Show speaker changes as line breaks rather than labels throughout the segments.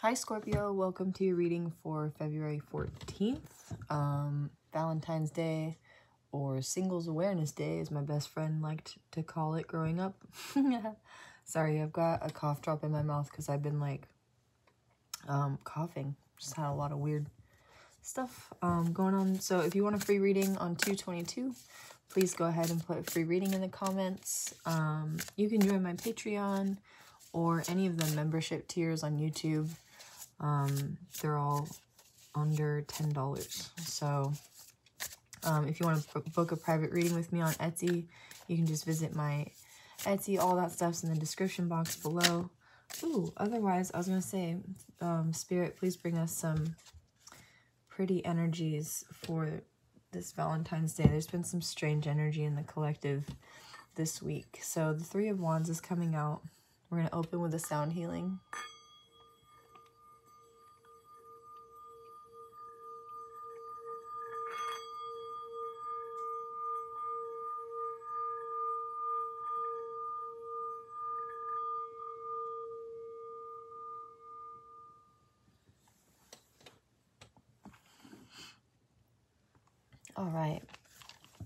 Hi Scorpio, welcome to your reading for February 14th. Valentine's Day, or Singles Awareness Day as my best friend liked to call it growing up. Sorry, I've got a cough drop in my mouth because I've been like coughing. Just had a lot of weird stuff going on. So if you want a free reading on 2/22, please go ahead and put a free reading in the comments. You can join my Patreon or any of the membership tiers on YouTube. They're all under $10. So if you want to book a private reading with me on Etsy, you can just visit my Etsy. All that stuff's in the description box below. Ooh, otherwise, I was going to say, Spirit, please bring us some pretty energies for this Valentine's Day. There's been some strange energy in the collective this week. So the Three of Wands is coming out. We're going to open with a sound healing. All right,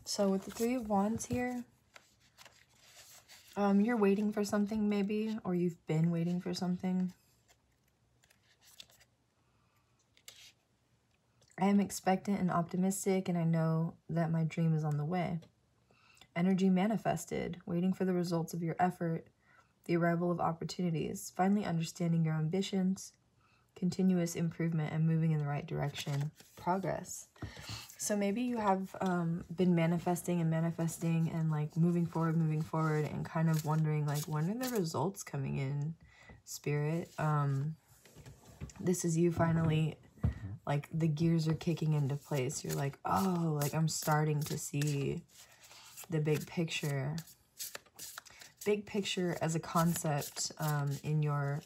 so with the Three of Wands here, you're waiting for something maybe, or you've been waiting for something. I am expectant and optimistic, and I know that my dream is on the way. Energy manifested, waiting for the results of your effort, the arrival of opportunities, finally understanding your ambitions, continuous improvement, and moving in the right direction, progress. So maybe you have been manifesting and like moving forward and kind of wondering like, when are the results coming in, Spirit? This is you finally, like the gears are kicking into place. You're like, oh, like I'm starting to see the big picture. Big picture as a concept in your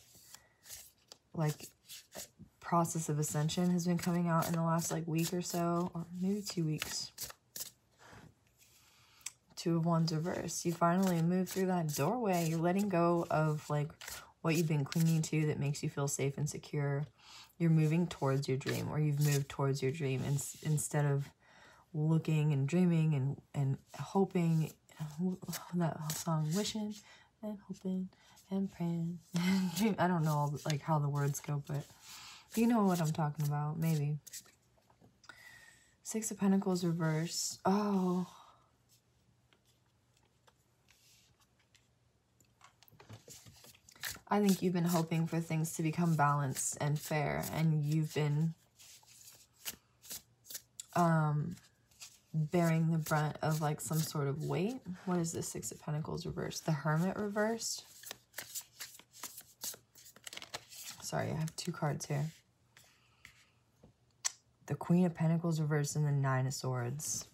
like process of ascension has been coming out in the last like week or so, or maybe 2 weeks. Two of Wands reversed. You finally move through that doorway. You're letting go of like what you've been clinging to that makes you feel safe and secure. You're moving towards your dream, or you've moved towards your dream instead of looking and dreaming and hoping. That song, wishing and hoping and praying. I don't know all, like how the words go, but you know what I'm talking about, maybe. Six of Pentacles reversed. Oh. I think you've been hoping for things to become balanced and fair, and you've been bearing the brunt of like some sort of weight. What is this Six of Pentacles reversed? The Hermit reversed. Sorry, I have two cards here. The Queen of Pentacles reversed and the Nine of Swords.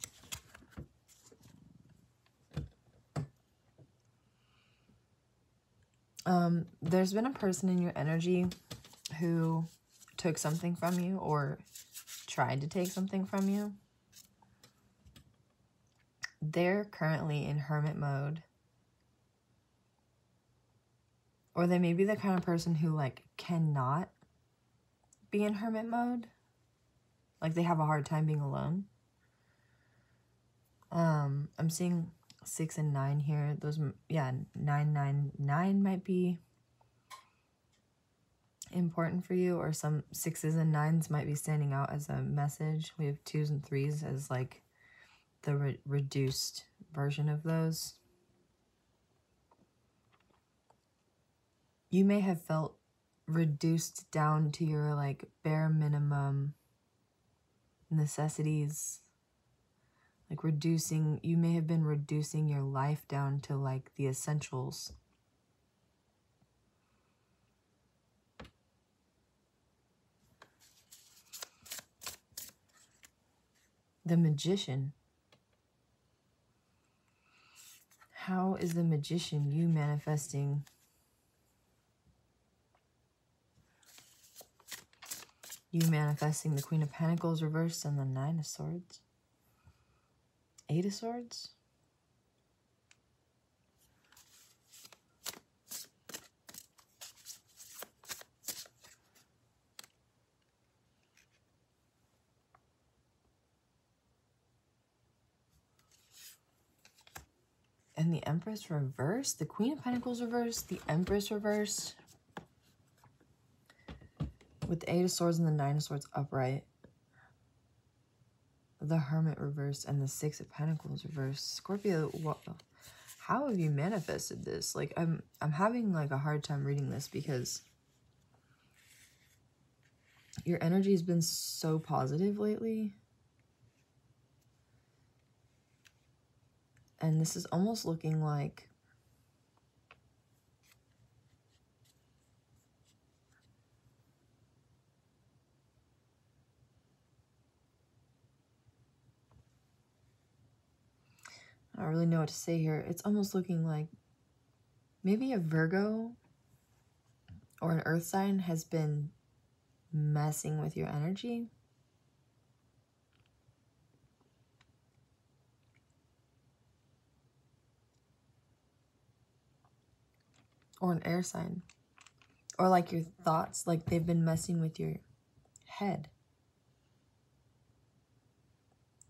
There's been a person in your energy who took something from you or tried to take something from you. They're currently in hermit mode. Or they may be the kind of person who like cannot be in hermit mode. Like they have a hard time being alone. I'm seeing 6 and 9 here. Those, yeah, 9 might be important for you, or some 6s and 9s might be standing out as a message. We have 2s and 3s as like the reduced version of those. You may have felt reduced down to your like bare minimum necessities. Like reducing, you may have been reducing your life down to like the essentials. The Magician. How is the Magician, you manifesting? You manifesting the Queen of Pentacles reversed and the Nine of Swords. 8 of Swords. Empress reversed, the Queen of Pentacles reversed, the Empress reversed, with the 8 of Swords and the 9 of Swords upright, the Hermit reversed, and the 6 of Pentacles reversed. Scorpio, what, how have you manifested this? Like, I'm having like a hard time reading this because your energy has been so positive lately. And this is almost looking like I don't really know what to say here. It's almost looking like maybe a Virgo or an earth sign has been messing with your energy. Or an air sign. Or like your thoughts, like they've been messing with your head.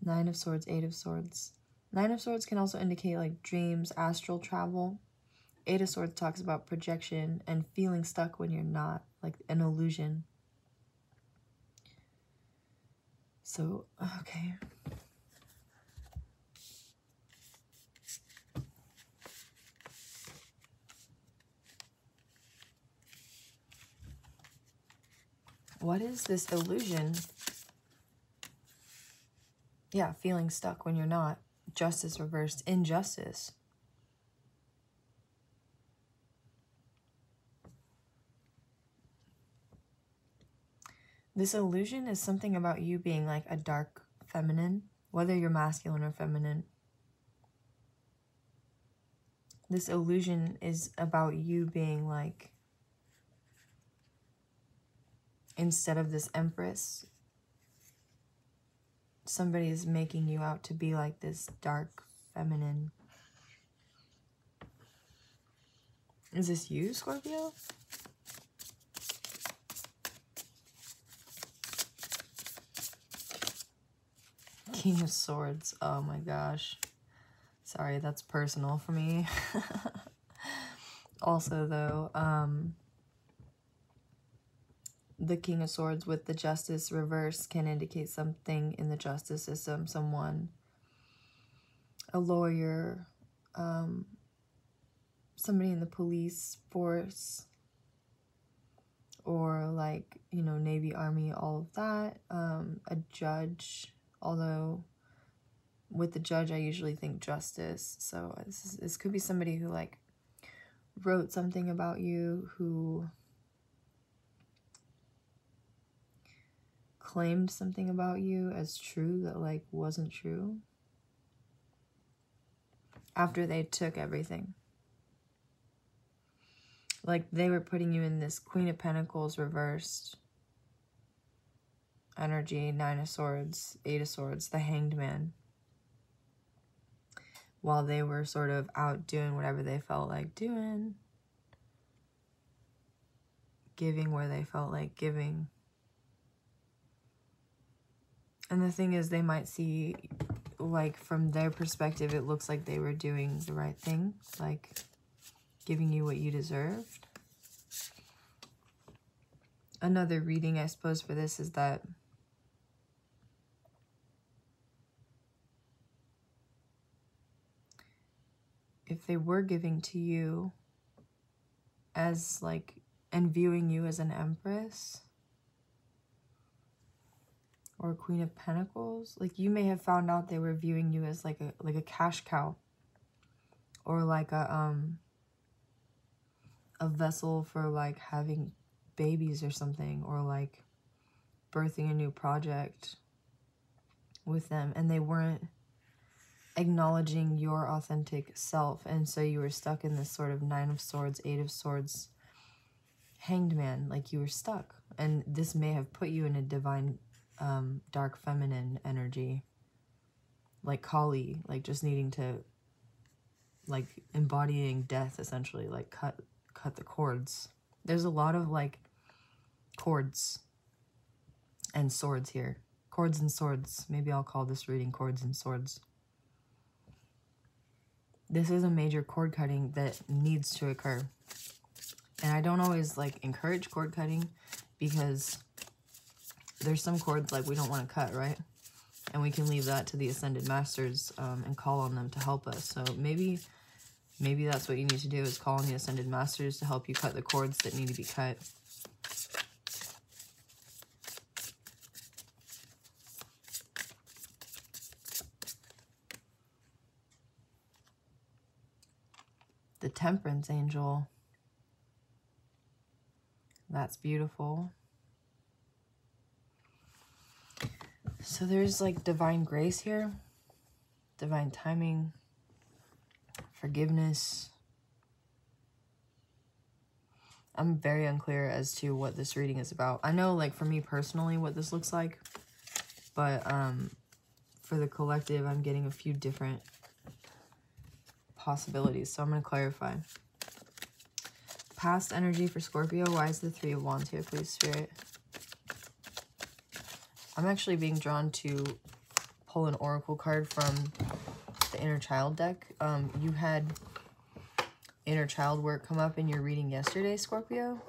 9 of Swords, 8 of Swords. 9 of Swords can also indicate like dreams, astral travel. 8 of Swords talks about projection and feeling stuck when you're not, like an illusion. So, okay. What is this illusion? Yeah, feeling stuck when you're not. Justice reversed. Injustice. This illusion is something about you being like a dark feminine, whether you're masculine or feminine. This illusion is about you being like, instead of this Empress, somebody is making you out to be like this dark feminine. Is this you, Scorpio? King of Swords. Oh my gosh. Sorry, that's personal for me. Also, though, the King of Swords with the Justice reverse can indicate something in the justice system. Someone, a lawyer, somebody in the police force, or like, you know, Navy, Army, all of that. A judge, although with the judge, I usually think justice. So this could be somebody who like wrote something about you, who claimed something about you as true that like wasn't true after they took everything. Like they were putting you in this Queen of Pentacles reversed energy, 9 of Swords, 8 of Swords, the Hanged Man, while they were sort of out doing whatever they felt like doing, giving where they felt like giving. And the thing is, they might see, like, from their perspective, it looks like they were doing the right thing, like giving you what you deserved. Another reading, I suppose, for this is that if they were giving to you as, like, and viewing you as an Empress or Queen of Pentacles, like, you may have found out they were viewing you as like a cash cow, or like a vessel for like having babies or something, or like birthing a new project with them, and they weren't acknowledging your authentic self, and so you were stuck in this sort of 9 of Swords, 8 of Swords, Hanged Man, like you were stuck. And this may have put you in a divine dark feminine energy, like Kali, like just needing to, like, embodying death, essentially, like cut the cords. There's a lot of like cords and swords here. Cords and swords. Maybe I'll call this reading Cords and Swords. this is a major cord cutting that needs to occur. And I don't always like encourage cord cutting because there's some cords like we don't want to cut, right? And we can leave that to the Ascended Masters and call on them to help us. So maybe that's what you need to do, is call on the Ascended Masters to help you cut the cords that need to be cut. The Temperance Angel. That's beautiful. So there's like divine grace here, divine timing, forgiveness. I'm very unclear as to what this reading is about. I know, like, for me personally what this looks like, but for the collective, I'm getting a few different possibilities, so I'm going to clarify. Past energy for Scorpio. Why is the Three of Wands here, please, Spirit? I'm actually being drawn to pull an oracle card from the Inner Child deck. You had inner child work come up in your reading yesterday, Scorpio.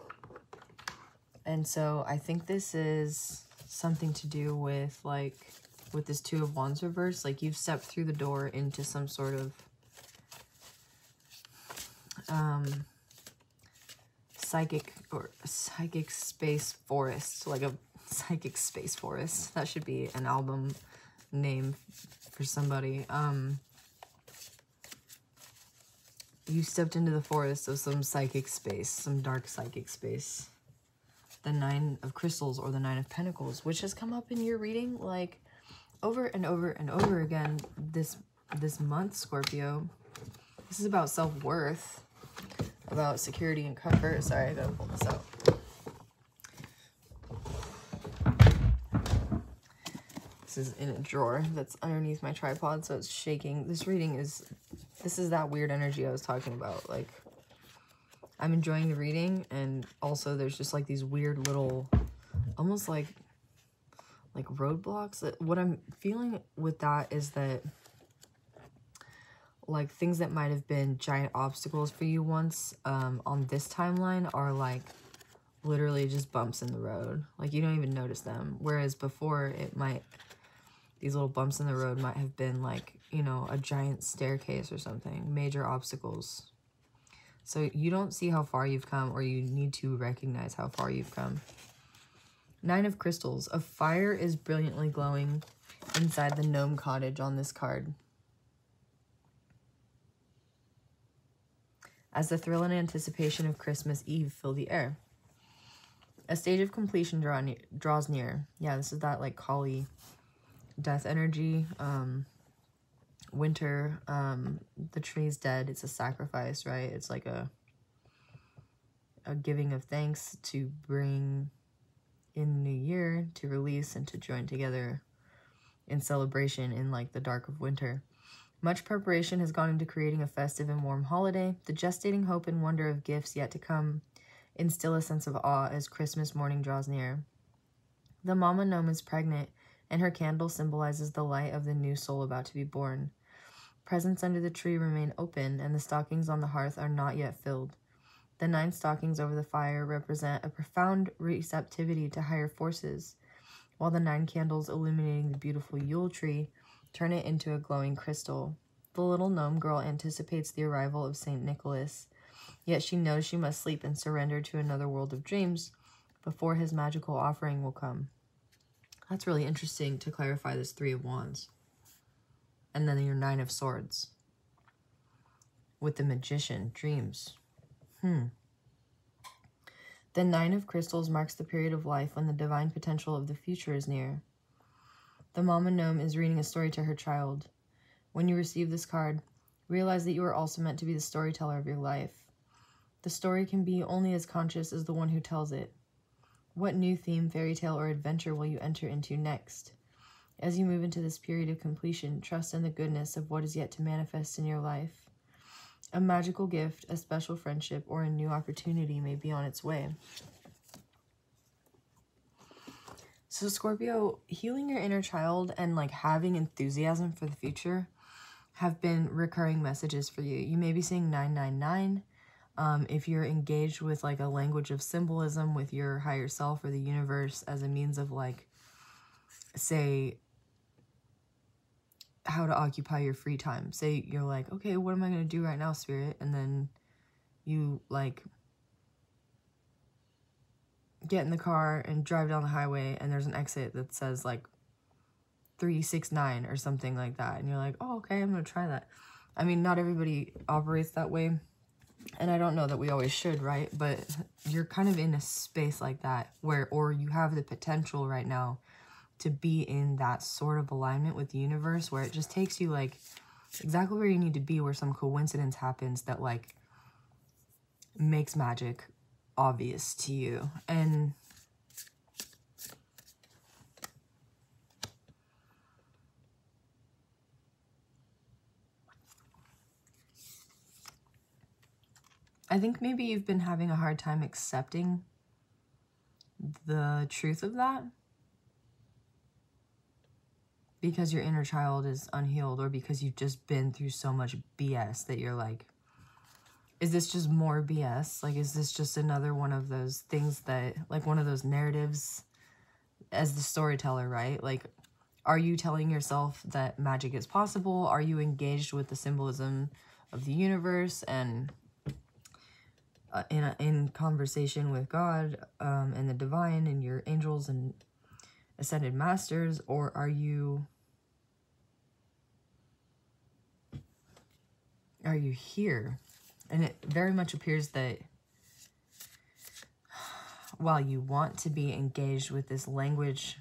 And so I think this is something to do with, like, with this Two of Wands reverse. Like, you've stepped through the door into some sort of psychic space forest, like a psychic space forest. That should be an album name for somebody. You stepped into the forest of some psychic space, some dark psychic space. The Nine of Crystals, or the Nine of Pentacles, which has come up in your reading like over and over and over again this month, Scorpio. This is about self-worth, about security and comfort. Sorry, I gotta pull this out. This is in a drawer that's underneath my tripod, so it's shaking. This reading is, this is that weird energy I was talking about. Like, I'm enjoying the reading, and also there's just like these weird little, almost like roadblocks. What I'm feeling with that is that, like, things that might have been giant obstacles for you once on this timeline are like literally just bumps in the road. Like, you don't even notice them. Whereas before, it might, these little bumps in the road might have been like, you know, a giant staircase or something, major obstacles. So you don't see how far you've come, or you need to recognize how far you've come. Nine of Crystals. A fire is brilliantly glowing inside the gnome cottage on this card. As the thrill and anticipation of Christmas Eve fill the air. A stage of completion draws near. Yeah, this is that, like, Kali death energy. Winter, the tree's dead. It's a sacrifice, right? It's like a giving of thanks to bring in the new year, to release and to join together in celebration in, like, the dark of winter. Much preparation has gone into creating a festive and warm holiday. The gestating hope and wonder of gifts yet to come instill a sense of awe as Christmas morning draws near. The mama gnome is pregnant, and her candle symbolizes the light of the new soul about to be born. Presents under the tree remain open, and the stockings on the hearth are not yet filled. The 9 stockings over the fire represent a profound receptivity to higher forces, while the 9 candles illuminating the beautiful Yule tree turn it into a glowing crystal. The little gnome girl anticipates the arrival of St. Nicholas, yet she knows she must sleep and surrender to another world of dreams before his magical offering will come. That's really interesting to clarify this Three of Wands. And then your 9 of Swords. With the Magician, dreams. The 9 of Crystals marks the period of life when the divine potential of the future is near. The mama gnome is reading a story to her child. When you receive this card, realize that you are also meant to be the storyteller of your life. The story can be only as conscious as the one who tells it. What new theme, fairy tale, or adventure will you enter into next? As you move into this period of completion, trust in the goodness of what is yet to manifest in your life. A magical gift, a special friendship, or a new opportunity may be on its way. So Scorpio, healing your inner child and, like, having enthusiasm for the future have been recurring messages for you. You may be seeing 999. If you're engaged with like a language of symbolism with your higher self or the universe as a means of like, say, how to occupy your free time. Say you're like, okay, what am I going to do right now, Spirit? And then you like get in the car and drive down the highway and there's an exit that says like 369 or something like that. And you're like, oh, okay, I'm going to try that. I mean, not everybody operates that way. And I don't know that we always should, right? But you're kind of in a space like that where, or you have the potential right now to be in that sort of alignment with the universe where it just takes you like exactly where you need to be, where some coincidence happens that like makes magic obvious to you. And I think maybe you've been having a hard time accepting the truth of that because your inner child is unhealed, or because you've just been through so much BS that you're like, is this just more BS? Like, is this just another one of those things that, like one of those narratives as the storyteller, right? Like, are you telling yourself that magic is possible? Are you engaged with the symbolism of the universe and in conversation with God and the divine and your angels and ascended masters? Or are you here? And it very much appears that while you want to be engaged with this language,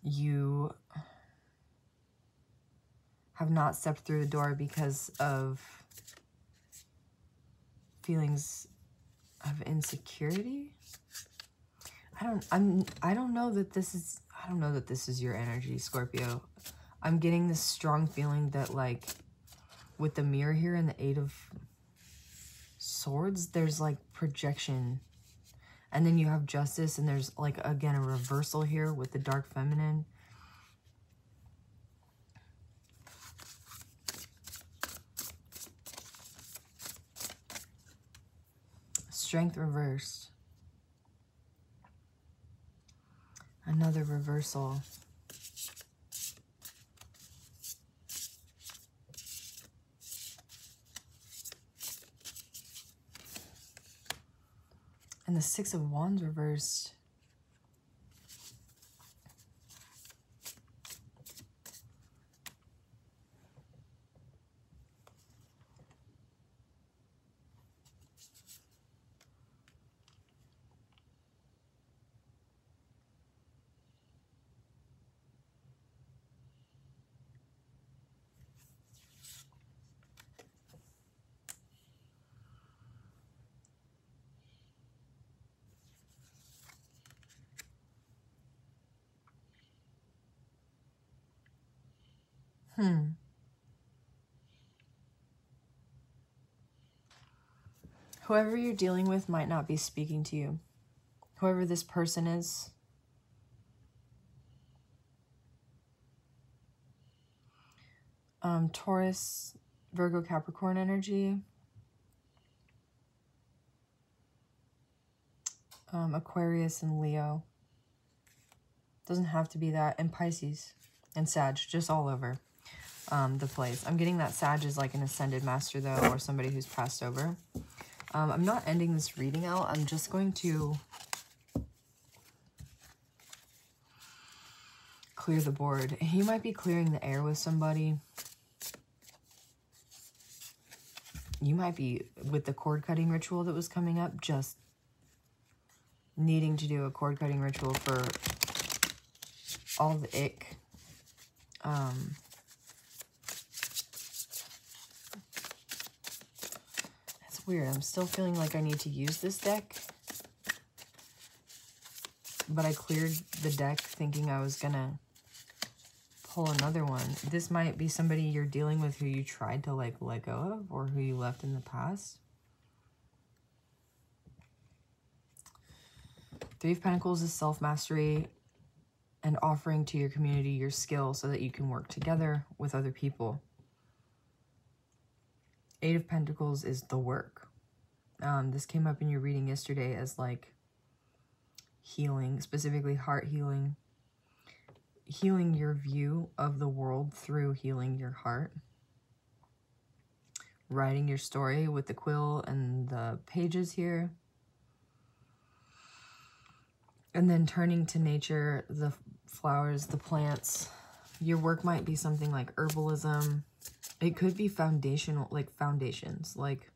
you have not stepped through the door because of feelings of insecurity. I don't know that this is your energy, Scorpio. I'm getting this strong feeling that like with the mirror here and the 8 of Swords, there's like projection. And then you have Justice, and there's like again a reversal here with the dark feminine. Strength reversed. Another reversal. And the 6 of Wands reversed. Whoever you're dealing with might not be speaking to you. Whoever this person is. Taurus, Virgo, Capricorn energy. Aquarius and Leo. Doesn't have to be that. And Pisces and Sag, just all over the place. I'm getting that Sag is like an ascended master though, or somebody who's passed over. I'm not ending this reading out. I'm just going to clear the board. You might be clearing the air with somebody. You might be, with the cord cutting ritual that was coming up, just needing to do a cord cutting ritual for all the ick. That's weird. I'm still feeling like I need to use this deck. But I cleared the deck thinking I was gonna pull another one. This might be somebody you're dealing with who you tried to like let go of, or who you left in the past. 3 of Pentacles is self-mastery and offering to your community your skill so that you can work together with other people. Eight of Pentacles is the work. This came up in your reading yesterday as like healing, specifically heart healing. Healing your view of the world through healing your heart. Writing your story with the quill and the pages here. And then turning to nature, the flowers, the plants. Your work might be something like herbalism. It could be foundational, like foundations. Like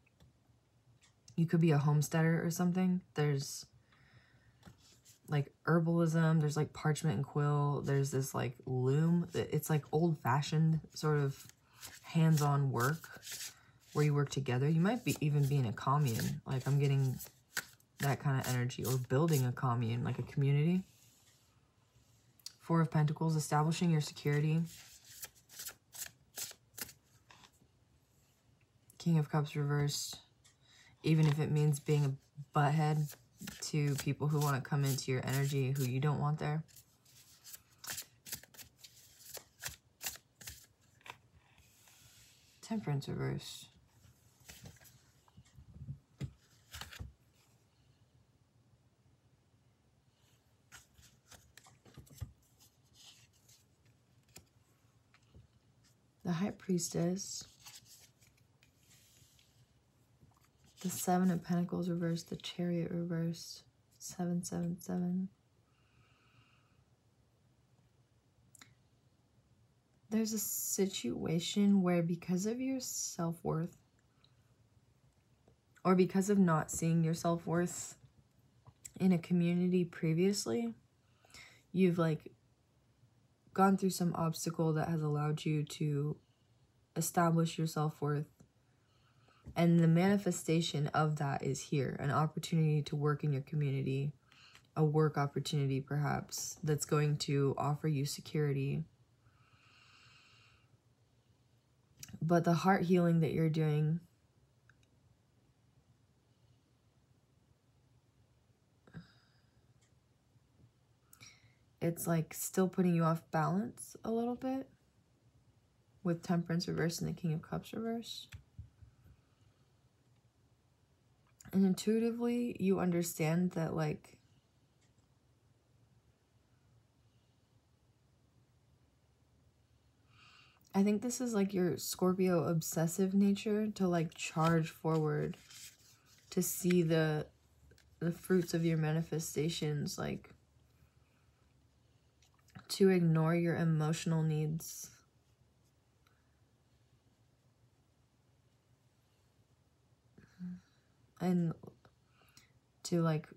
you could be a homesteader or something. There's like herbalism. There's like parchment and quill. There's this like loom. It's like old-fashioned sort of hands-on work where you work together. You might be even be in a commune. Like I'm getting that kind of energy, or building a commune, like a community. Four of Pentacles, establishing your security. King of Cups reversed, even if it means being a butthead to people who want to come into your energy who you don't want there. Temperance reversed. The High Priestess. The Seven of Pentacles reversed. The Chariot reversed. 777. There's a situation where because of your self-worth, or because of not seeing your self-worth in a community previously, you've like gone through some obstacle that has allowed you to establish your self-worth. And the manifestation of that is here. An opportunity to work in your community. A work opportunity, perhaps, that's going to offer you security. But the heart healing that you're doing, it's like still putting you off balance a little bit. With Temperance reversed and the King of Cups reversed. And intuitively, you understand that, like, I think this is like your Scorpio obsessive nature to like charge forward, to see the fruits of your manifestations, like to ignore your emotional needs. And to like,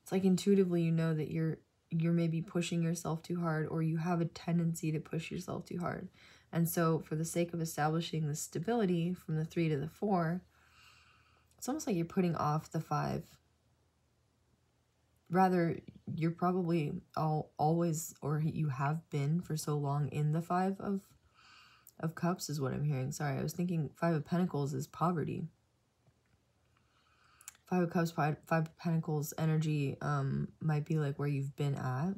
it's like intuitively you know that you're maybe pushing yourself too hard, or you have a tendency to push yourself too hard. And so for the sake of establishing the stability from the 3 to the 4, it's almost like you're putting off the 5. Rather, you're probably always, or you have been for so long in the 5 of Cups is what I'm hearing. Sorry, I was thinking 5 of Pentacles is poverty. 5 of Cups, 5 of Pentacles energy might be like where you've been at.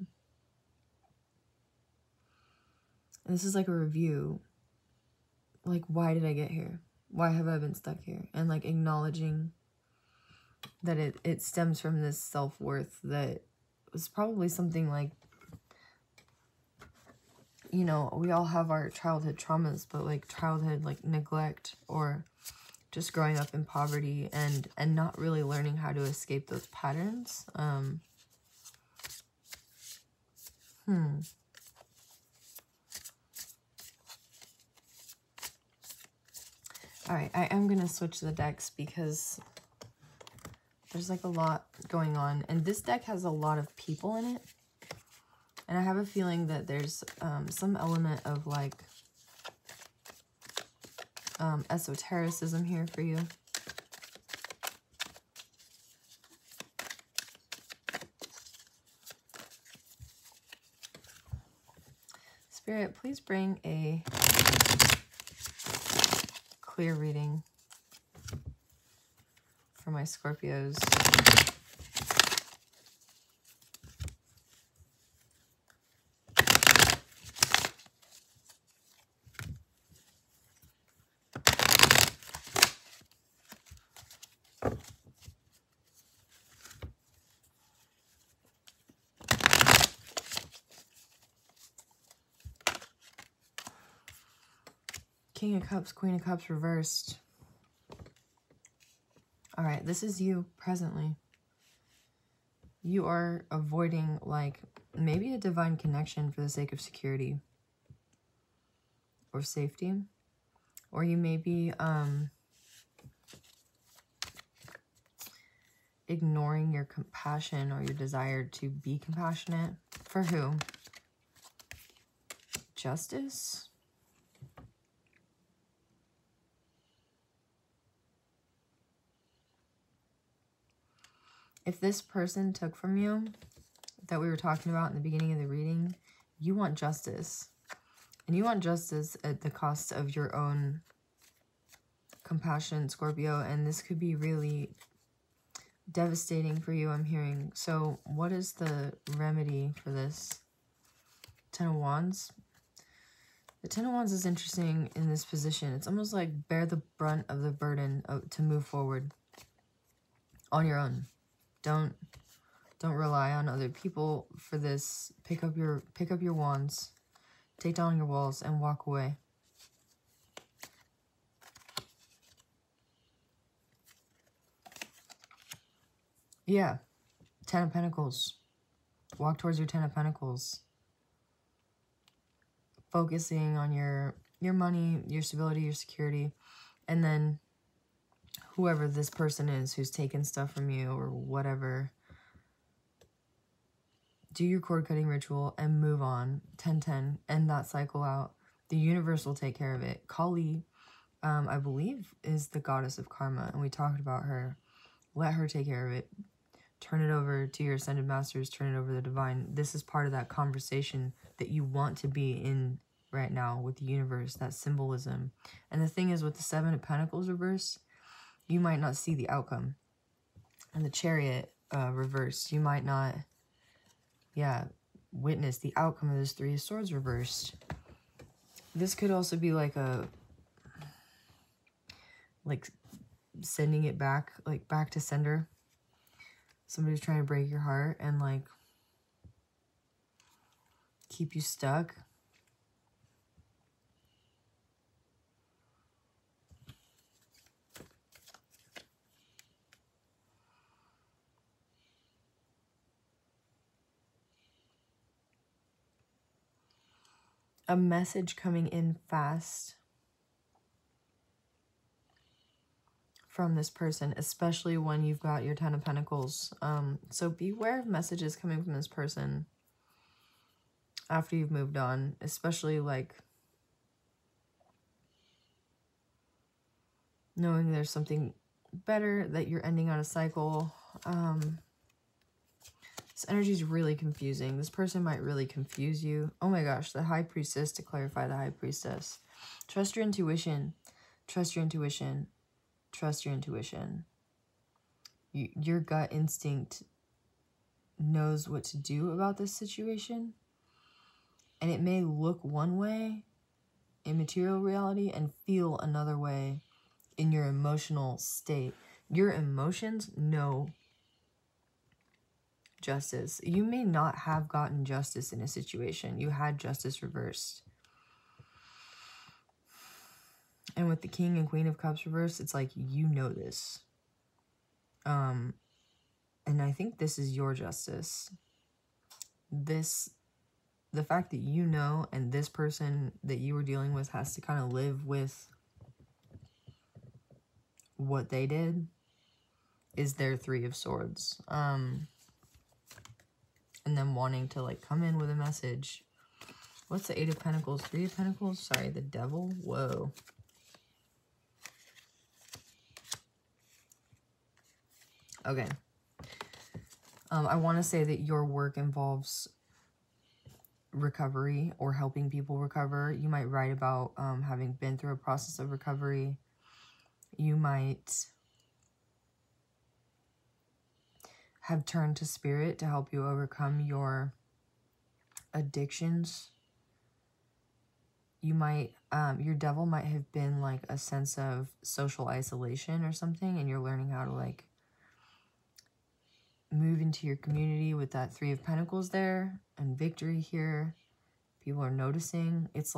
And this is like a review. Like, why did I get here? Why have I been stuck here? And like acknowledging that it stems from this self-worth that was probably something like, you know, we all have our childhood traumas, but like childhood like neglect, or just growing up in poverty and not really learning how to escape those patterns. All right, I am going to switch the decks because there's like a lot going on. And this deck has a lot of people in it. And I have a feeling that there's some element of like esotericism here for you. Spirit, please bring a clear reading for my Scorpios. King of Cups, Queen of Cups reversed. All right, this is you presently. You are avoiding, like, maybe a divine connection for the sake of security or safety. Or you may be ignoring your compassion or your desire to be compassionate. For who? Justice? If this person took from you, that we were talking about in the beginning of the reading, you want justice. And you want justice at the cost of your own compassion, Scorpio. And this could be really devastating for you, I'm hearing. So what is the remedy for this? Ten of Wands. The Ten of Wands is interesting in this position. It's almost like bear the brunt of the burden to move forward on your own. Don't rely on other people for this. Pick up your wands, take down your walls, and walk away. Yeah, Ten of Pentacles. Walk towards your Ten of Pentacles. Focusing on your money, your stability, your security, and then whoever this person is who's taken stuff from you or whatever, do your cord cutting ritual and move on. 10-10, end that cycle out. The universe will take care of it. Kali, I believe, is the goddess of karma, and we talked about her. Let her take care of it. Turn it over to your ascended masters. Turn it over to the divine. This is part of that conversation that you want to be in right now with the universe, that symbolism. And the thing is, with the Seven of Pentacles reverse, you might not see the outcome. And the Chariot reversed, you might not, witness the outcome of this Three of Swords reversed. This could also be like sending it back, back to sender. Somebody's trying to break your heart and keep you stuck. A message coming in fast from this person, especially when you've got your Ten of Pentacles. So beware of messages coming from this person after you've moved on, especially knowing there's something better, that you're ending on a cycle. This energy is really confusing. This person might really confuse you. Oh my gosh, the High Priestess, to clarify the High Priestess. Trust your intuition. Trust your intuition. Trust your intuition. Your gut instinct knows what to do about this situation. And it may look one way in material reality and feel another way in your emotional state. Your emotions know justice. You may not have gotten justice in a situation. You had justice reversed. And with the King and Queen of Cups reversed, it's like, you know this. And I think this is your justice. The fact that you know, and this person that you were dealing with has to kind of live with what they did, is their Three of Swords. And then wanting to come in with a message. What's the Eight of Pentacles? Three of Pentacles? Sorry, the Devil? Whoa. Okay. I want to say that your work involves recovery or helping people recover. You might write about having been through a process of recovery. You might have turned to spirit to help you overcome your addictions. You might, your devil might have been a sense of social isolation or something, and you're learning how to move into your community with that Three of Pentacles there, and victory here. People are noticing. It's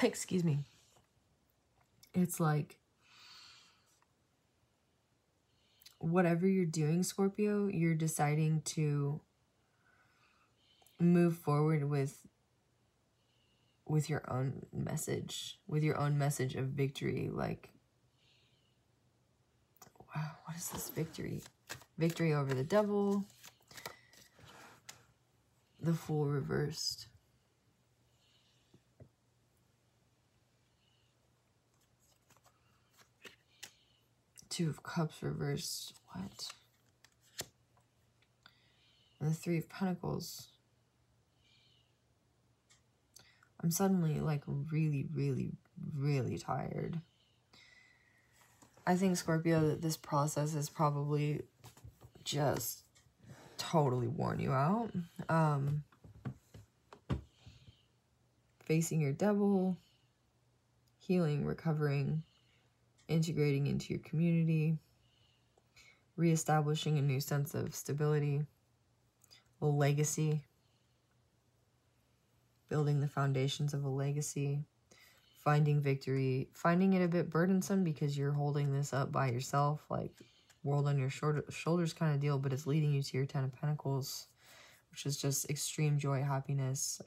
excuse me, it's like, whatever you're doing, Scorpio, you're deciding to move forward with your own message, of victory. Like, wow, what is this victory? Victory over the devil, the Fool reversed. Two of Cups reversed. What? And the Three of Pentacles. I'm suddenly like really, really, really tired. I think, Scorpio, that this process has probably just totally worn you out. Facing your devil, healing, recovering, integrating into your community, reestablishing a new sense of stability, a legacy, building the foundations of a legacy, finding victory, finding it a bit burdensome because you're holding this up by yourself, like world on your shoulders kind of deal, but it's leading you to your Ten of Pentacles, which is just extreme joy, happiness,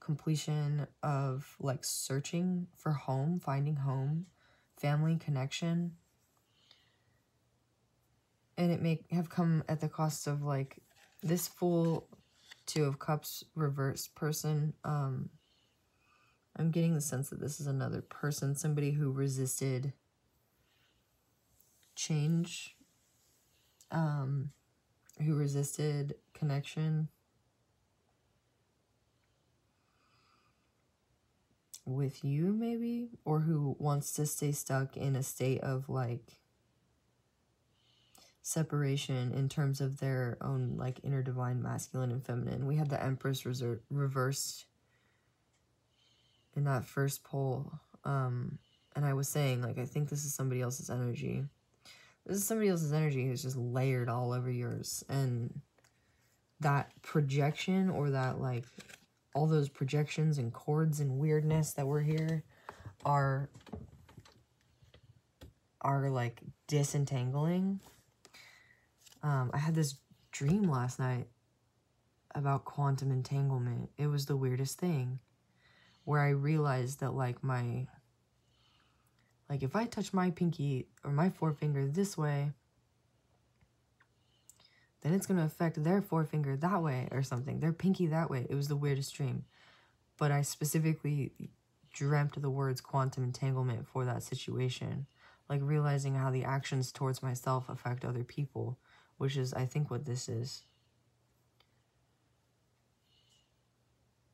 completion of like searching for home, finding home, family connection. And it may have come at the cost of like this Fool, Two of Cups reversed person. I'm getting the sense that this is another person, somebody who resisted change, who resisted connection with you, maybe, or who wants to stay stuck in a state of like separation in terms of their own like inner divine masculine and feminine. We had the Empress reversed in that first poll, and I was saying, like, I think this is somebody else's energy. This is somebody else's energy who's just layered all over yours, and that projection, or that like all those projections and cords and weirdness that were here are like disentangling. I had this dream last night about quantum entanglement. It was the weirdest thing, where I realized that like if I touch my pinky or my forefinger this way, then it's going to affect their forefinger that way or something, their pinky that way. It was the weirdest dream. But I specifically dreamt the words quantum entanglement for that situation. Like realizing how the actions towards myself affect other people, which is, I think, what this is.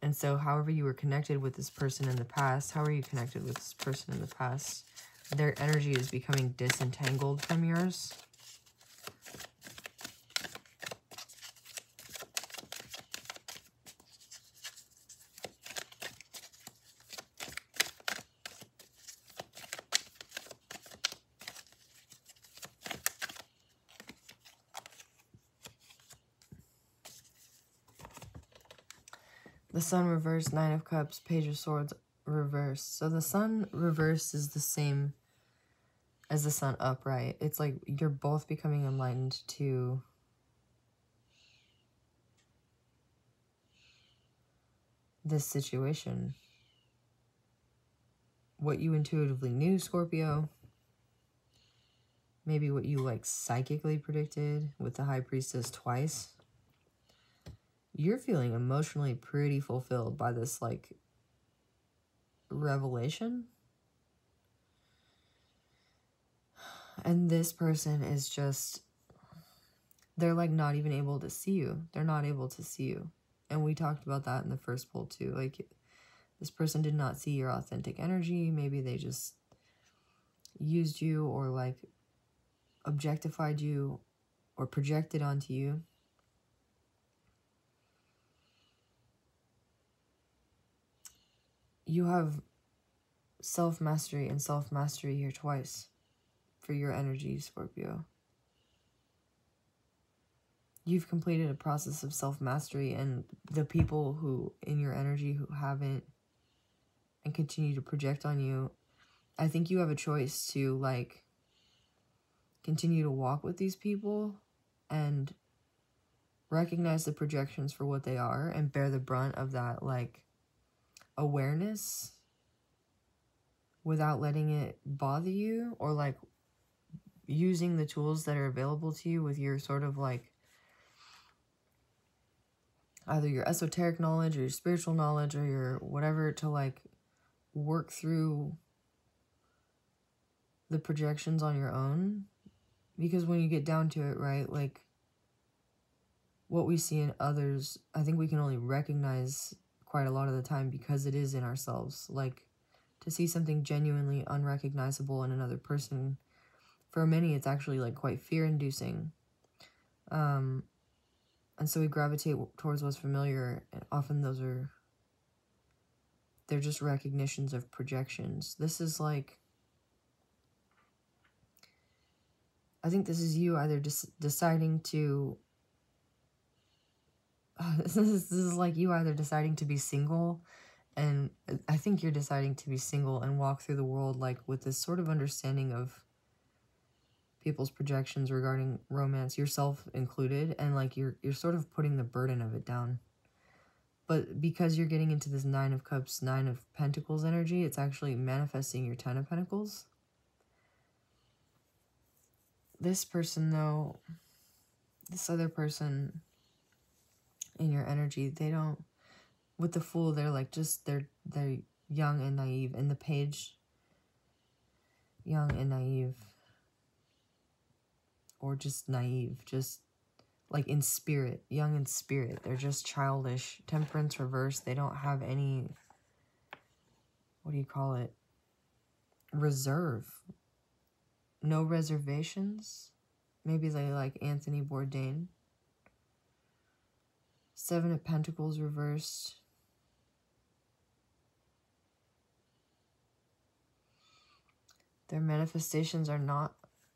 And so however you were connected with this person in the past, how are you connected with this person in the past? Their energy is becoming disentangled from yours. The Sun reversed, Nine of Cups, Page of Swords reversed. So the Sun reversed is the same as the Sun upright. It's like you're both becoming enlightened to this situation. What you intuitively knew, Scorpio. Maybe what you like psychically predicted with the High Priestess twice. You're feeling emotionally pretty fulfilled by this like revelation. And this person is just, they're like not even able to see you. They're not able to see you. And we talked about that in the first poll too. Like, this person did not see your authentic energy. Maybe they just used you, or like objectified you, or projected onto you. You have self-mastery and self-mastery here twice for your energy, Scorpio. you've completed a process of self-mastery, and the people who in your energy who haven't and continue to project on you, I think you have a choice to like continue to walk with these people and recognize the projections for what they are and bear the brunt of that like awareness without letting it bother you, or like using the tools that are available to you with your sort of like either your esoteric knowledge or your spiritual knowledge or your whatever to like work through the projections on your own. Because when you get down to it, right, like what we see in others, I think we can only recognize quite a lot of the time because it is in ourselves. Like to see something genuinely unrecognizable in another person, for many it's actually like quite fear-inducing. And so we gravitate towards what's familiar, and often they're just recognitions of projections. This is like, I think this is you either deciding to, this is like you either deciding to be single, and I think you're deciding to be single and walk through the world like with this sort of understanding of people's projections regarding romance, yourself included, and like you're sort of putting the burden of it down. But because you're getting into this 9 of Cups, 9 of Pentacles energy, it's actually manifesting your 10 of Pentacles. This person though, this other person in your energy, they don't, with the Fool, they're like just, they're young and naive. And the Page, young and naive. Or just naive, just like in spirit, young in spirit. They're just childish. Temperance reverse, they don't have any, what do you call it? Reserve. No reservations. Maybe they like Anthony Bourdain. 7 of Pentacles reversed. Their manifestations are not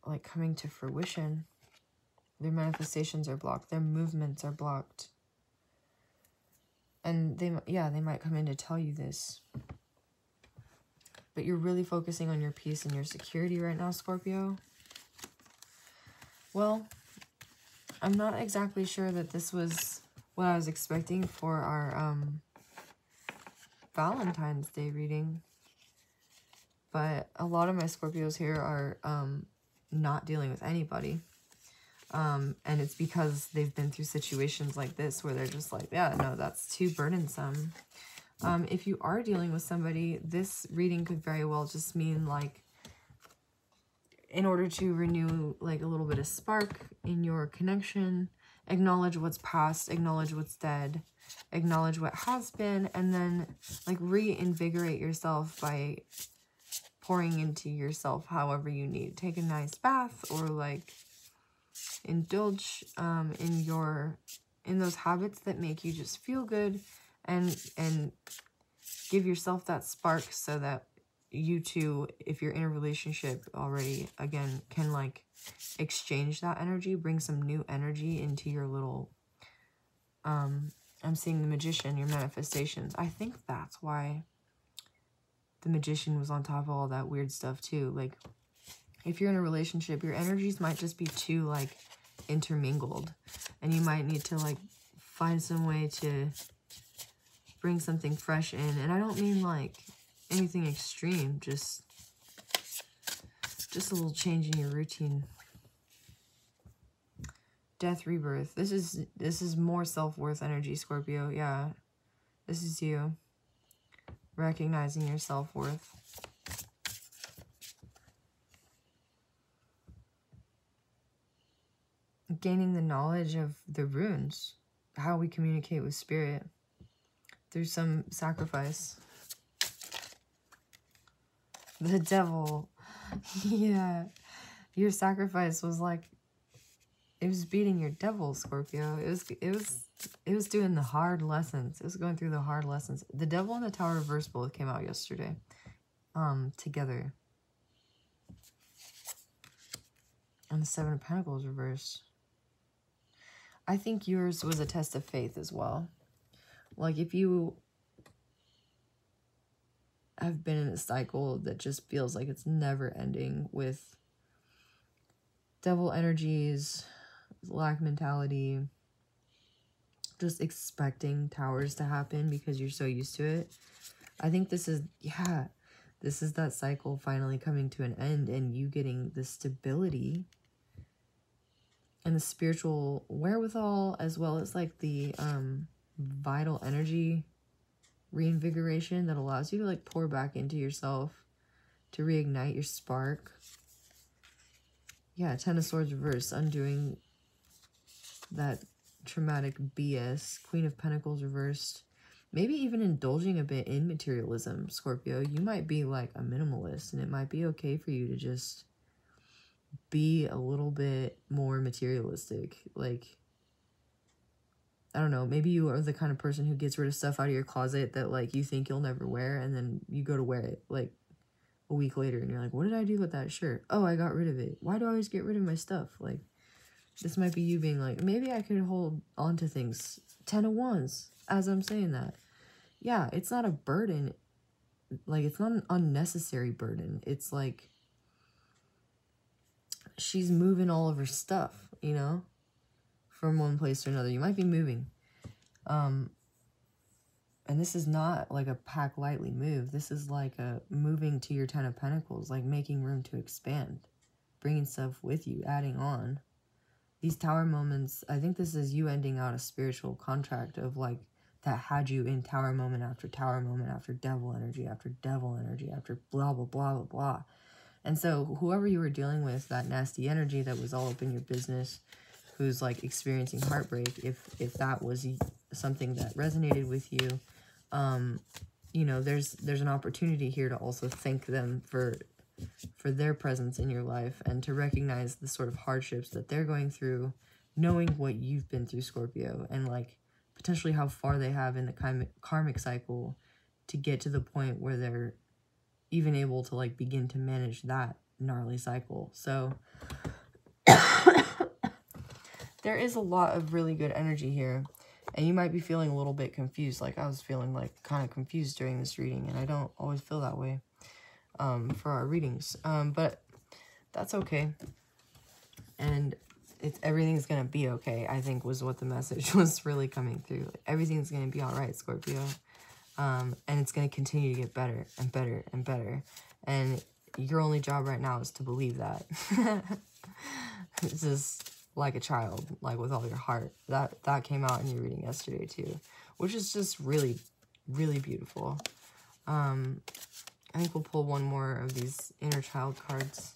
like coming to fruition. Their manifestations are blocked. Their movements are blocked. And they might come in to tell you this. But you're really focusing on your peace and your security right now, Scorpio. Well, I'm not exactly sure that this was what I was expecting for our Valentine's Day reading. But a lot of my Scorpios here are not dealing with anybody. And it's because they've been through situations like this where they're just like, yeah, no, that's too burdensome. If you are dealing with somebody, this reading could very well just mean like, in order to renew like a little bit of spark in your connection, acknowledge what's past, acknowledge what's dead, acknowledge what has been, and then like reinvigorate yourself by pouring into yourself however you need. Take a nice bath, or like indulge in those habits that make you just feel good, and give yourself that spark so that you two, if you're in a relationship already, again, can like exchange that energy, bring some new energy into your little, I'm seeing the Magician, your manifestations. I think that's why the Magician was on top of all that weird stuff too. Like, if you're in a relationship, your energies might just be too like intermingled, and you might need to like find some way to bring something fresh in. And I don't mean like anything extreme, just a little change in your routine. Death, rebirth. This is more self-worth energy, Scorpio. Yeah, this is you recognizing your self-worth. Gaining the knowledge of the runes, how we communicate with spirit through some sacrifice. The Devil. Yeah, your sacrifice was like, it was beating your devil, Scorpio. It was doing the hard lessons. It was going through the hard lessons. The Devil and the Tower reverse both came out yesterday, together. And the 7 of Pentacles reversed. I think yours was a test of faith as well. Like, if you have been in a cycle that just feels like it's never ending with devil energies, lack mentality, just expecting towers to happen because you're so used to it. I think this is, yeah, this is that cycle finally coming to an end and you getting the stability and the spiritual wherewithal, as well as like the vital energy reinvigoration that allows you to like pour back into yourself to reignite your spark. Yeah, Ten of Swords reversed, undoing that traumatic BS. Queen of Pentacles reversed. Maybe even indulging a bit in materialism, Scorpio. You might be like a minimalist, and it might be okay for you to just be a little bit more materialistic. Like, I don't know, maybe you are the kind of person who gets rid of stuff out of your closet that like you think you'll never wear, and then you go to wear it like a week later and you're like, what did I do with that shirt? Oh, I got rid of it. Why do I always get rid of my stuff? Like, this might be you being like, maybe I could hold on to things. 10 of Wands, as I'm saying that. Yeah, it's not a burden. Like, it's not an unnecessary burden. It's like she's moving all of her stuff, you know, from one place to another. You might be moving. And this is not like a pack lightly move. This is like a moving to your 10 of Pentacles, like making room to expand, bringing stuff with you, adding on. These tower moments, I think this is you ending out a spiritual contract of like, that had you in tower moment after devil energy after devil energy after blah, blah, blah, blah, blah. And so whoever you were dealing with, that nasty energy that was all up in your business, who's like experiencing heartbreak, if that was something that resonated with you, you know, there's an opportunity here to also thank them for their presence in your life and to recognize the sort of hardships that they're going through, knowing what you've been through, Scorpio, and like potentially how far they have in the karmic cycle to get to the point where they're even able to like begin to manage that gnarly cycle. So there is a lot of really good energy here, and you might be feeling a little bit confused. Like I was feeling like kind of confused during this reading, and I don't always feel that way for our readings, but that's okay. And everything's gonna be okay, I think, was what the message was really coming through. Like, everything's gonna be all right, Scorpio. And it's gonna continue to get better and better and better. And your only job right now is to believe that. This is like a child, like with all your heart. That came out in your reading yesterday too, which is just really, really beautiful. I think we'll pull one more of these inner child cards.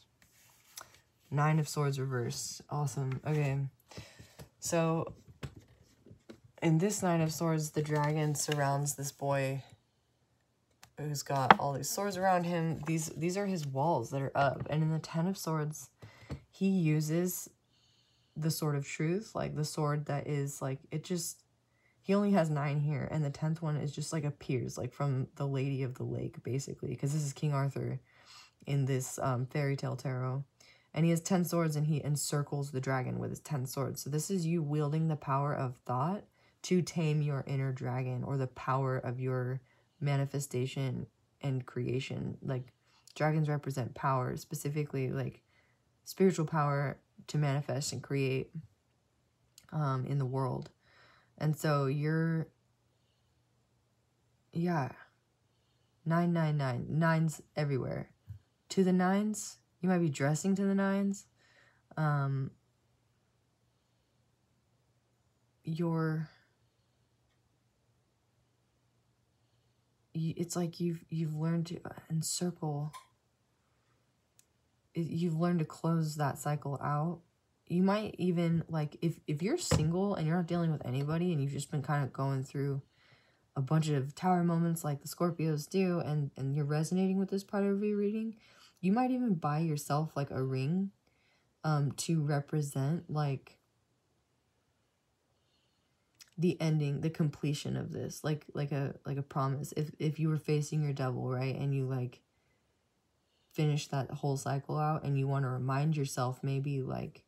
9 of Swords reversed. Awesome. Okay. So in this 9 of Swords, the dragon surrounds this boy who's got all these swords around him. These are his walls that are up. And in the 10 of Swords, he uses the sword of truth, like the sword that is like, he only has 9 here, and the 10th one is just like appears like from the Lady of the Lake, basically, because this is King Arthur in this fairy tale tarot. And he has 10 swords, and he encircles the dragon with his 10 swords. So this is you wielding the power of thought to tame your inner dragon, or the power of your manifestation and creation. Like, dragons represent power, specifically like spiritual power to manifest and create in the world. And so you're, yeah, 999, 9s everywhere. To the 9s, you might be dressing to the 9s. It's like you've learned to encircle. You've learned to close that cycle out. You might even, like, if you're single and you're not dealing with anybody and you've just been kind of going through a bunch of tower moments like the Scorpios do, and you're resonating with this part of your reading, you might even buy yourself like a ring to represent like the ending, the completion of this, like a promise. If you were facing your devil, right, and you like finish that whole cycle out, and you want to remind yourself maybe like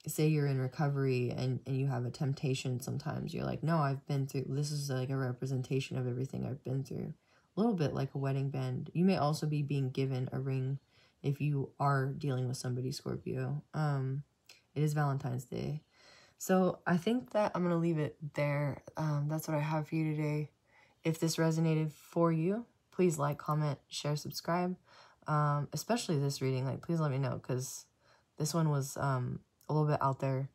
say you're in recovery and you have a temptation sometimes. You're like, no, I've been through, this is like a representation of everything I've been through. A little bit like a wedding band. You may also be being given a ring if you are dealing with somebody, Scorpio. It is Valentine's Day. So I think that I'm going to leave it there. That's what I have for you today. If this resonated for you, please like, comment, share, subscribe. Especially this reading, like, please let me know, because this one was a little bit out there.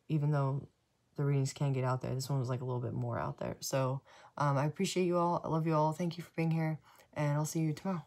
Even though the readings can get out there, this one was like a little bit more out there. So I appreciate you all. I love you all. Thank you for being here, and I'll see you tomorrow.